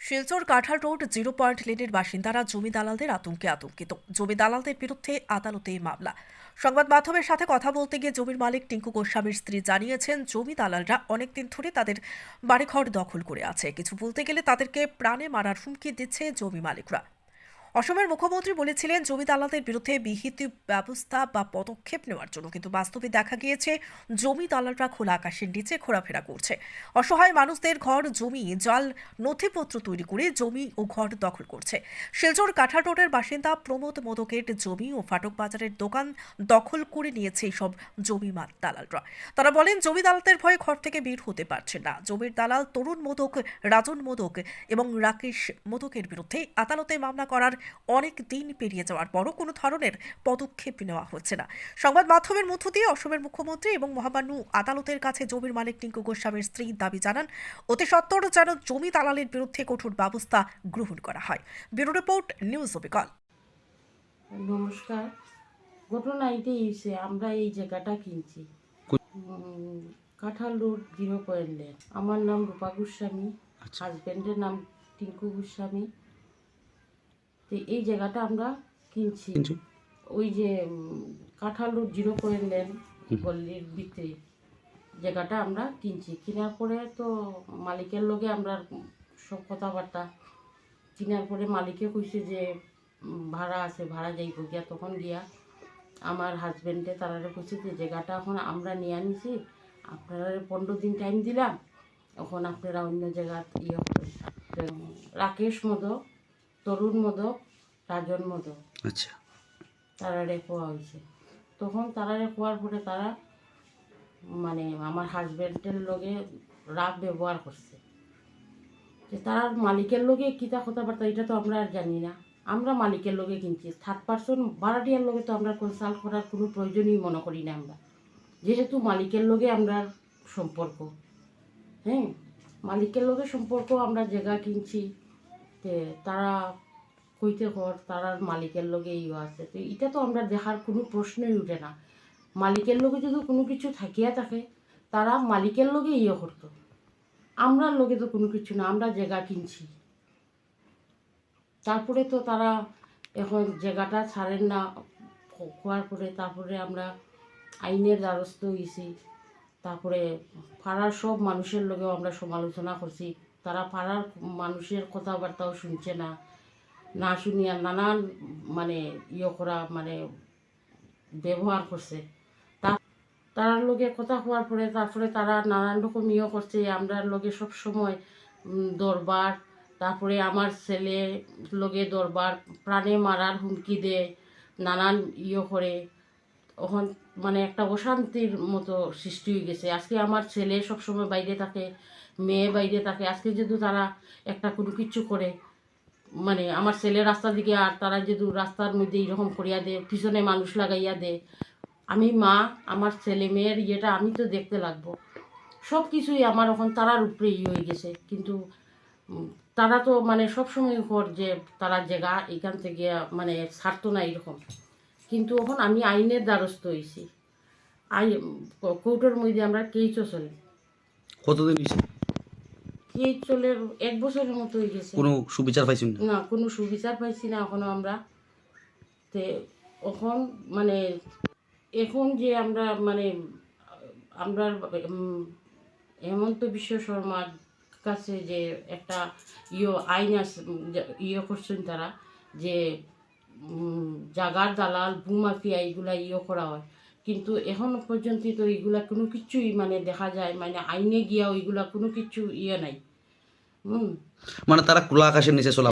শিলচর কাঁঠাল road 0 point লেনের বাসিন্দারা জমি দালালদের আতঙ্কিত। জমি দালালদের বিরুদ্ধে আদালতে মামলা। সংবাদ মাধ্যমের সাথে কথা বলতে গিয়ে জমির মালিক টিঙ্কু গোস্বামীর স্ত্রী জানিয়েছেন, জমি দালালরা অনেকদিন ধরে তাদের বাড়িঘর দখল করে আছে। কিছু বলতে গেলে তাদেরকে প্রাণে মারার হুমকি দিচ্ছে জমি মালিকরা। অসমের মুখ্যমন্ত্রী বলেছিলেন জমি দালালদের বিরুদ্ধে বিহিত ব্যবস্থা বা পদক্ষেপ নেওয়ার জন্য, কিন্তু বাস্তবে দেখা গিয়েছে জমি দালালরা খোলা আকাশের নিচে ঘোরাফেরা করছে। অসহায় মানুষদের ঘর জমি জাল নথিপত্র তৈরি করে জমি ও ঘর দখল করছে। শিলচর কাঁঠাল রোডের বাসিন্দা প্রমোদ মোদকের জমি ও ফাটক বাজারের দোকান দখল করে নিয়েছে এইসব জমি দালালরা। তারা বলেন জমি দালালদের ভয়ে ঘর থেকে বের হতে পারছে না। জমির দালাল তরুণ মোদক, রাজন মোদক এবং রাকেশ মোদকের বিরুদ্ধে আদালতে মামলা করার অনেক দিন পেরিয়ে যাওয়ার পরও কোনো ধরনের পদক্ষেপ নেওয়া হচ্ছে না। সংবাদ মাধ্যমের মধ্য দিয়ে অসমের মুখ্যমন্ত্রী এবং মহামান্য আদালতের কাছে জমির মালিক টিঙ্কু গোস্বামীর স্ত্রী দাবি জানান, অতি সত্বর যেন জমি দালালের বিরুদ্ধে কঠোর ব্যবস্থা গ্রহণ করা হয়। ব্যুরো রিপোর্ট, নিউজ অবিকল। নমস্কার। ঘটনা এটাই হয়েছে, আমরা এই জায়গাটা কিনছি কাঁঠাল রোড 0 পয়েন্ট লেন। আমার নাম রূপা গোস্বামী, হাজব্যান্ডের নাম টিঙ্কু গোস্বামী। তো এই জায়গাটা আমরা কিনছি ওই যে কাঁঠাল রোড 0 পয়েন্ট লেন গল্লির ভিতরে জায়গাটা আমরা কিনছি। কেনার পরে তো মালিকের লগে আমরা সব কথাবার্তা কেনার পরে মালিকে কইছে যে ভাড়া আছে, ভাড়া যাইব গিয়া। তখন গিয়া আমার হাজব্যান্ডে তারা কইছে যে জায়গাটা এখন আমরা নিয়ে আনিছি, আপনারা 15 দিন টাইম দিলাম, এখন আপনারা অন্য জায়গা ইয়ে করেন। রাকেশ মোদক, তরুণ মোদক, রাজন মোদক, আচ্ছা, তারারে খোয়া হয়েছে। তখন তারারে খোয়ার পরে তারা মানে আমার হাজব্যান্ডের লগে রাগ ব্যবহার করছে। যে তার মালিকের লগে কিতা কথাবার্তা এটা তো আমরা আর জানি না। আমরা মালিকের লগে কিনছি, থার্ড পার্সন ভাড়াটিয়ার লগে তো আমরা কনসাল্ট করার কোনো প্রয়োজনই মনে করি না। আমরা যেহেতু মালিকের লগে আমরা সম্পর্ক, হ্যাঁ, মালিকের লগে সম্পর্ক, আমরা জায়গা কিনছি। তে তারা কইতে কর তারার মালিকের লগে ইয়ে আছে, তো এটা তো আমরা দেখার কোনো প্রশ্নই উঠে না। মালিকের লগে যদি কোনো কিছু থাকিয়া থাকে তারা মালিকের লগে ইয়ে করতো, আমরার লগে তো কোনো কিছু না। আমরা জায়গা কিনছি, তারপরে তো তারা এখন জায়গাটা ছাড়েন না। হওয়ার পরে তারপরে আমরা আইনের দ্বারস্থ হয়েছি। তারপরে পাড়ার সব মানুষের লগেও আমরা সমালোচনা করছি। তারা পাড়ার মানুষের কথাবার্তাও শুনছে না, না শুনিয়া নানান মানে ইয়ে করা মানে ব্যবহার করছে। তারার লগে কথা হওয়ার পরে তারপরে তারা নানান রকম ইয়ে করছে। আমরা লগে সব সময় দরবার, তারপরে আমার ছেলে লগে দরবার, প্রাণে মারার হুমকি দেয়, নানান ইয়ে করে। তখন মানে একটা অশান্তির মতো সৃষ্টি হয়ে গেছে। আজকে আমার ছেলে সবসময় বাইরে থাকে, মেয়ে বাইরে থাকে। আজকে যেহেতু তারা একটা কোনো কিছু করে, মানে আমার ছেলে রাস্তা দিকে আর তারা যেহেতু রাস্তার মধ্যে এইরকম করিয়া দেয়, পিছনে মানুষ লাগাইয়া দেয়। আমি মা, আমার ছেলে মেয়ের ইয়েটা আমি তো দেখতে লাগবো। সব কিছুই আমার এখন তারার উপরে ইয়ে হয়ে গেছে। কিন্তু তারা তো মানে সবসময় উপর যে তারা জায়গা এখান থেকে মানে ছাড়তো না এরকম। কিন্তু এখন আমি আইনের দ্বারস্থ হয়েছি। কোর্টের মধ্যে আমরা কেইচও চলে কতদিন হয়েছে? কেইচ চলে 1 বছরের মতো হয়ে গেছে। কোনো সুবিচার পাইছেন না? না, কোনো সুবিচার পাইছি না এখনো আমরা। তে এখন মানে এখন যে আমরা মানে আমরা হেমন্ত বিশ্ব শর্মার কাছে যে একটা আইন আছে, করছেন তারা যে জাগার দালাল, ভূমাফিয়া এগুলা করা হয়। কিন্তু এখন পর্যন্ত তো এইগুলা কোনো কিছুই মানে দেখা যায় মানে আইনে গিয়া ওইগুলা কোনো কিছু নাই। মানে তারা খোলা আকাশের নিচে চলা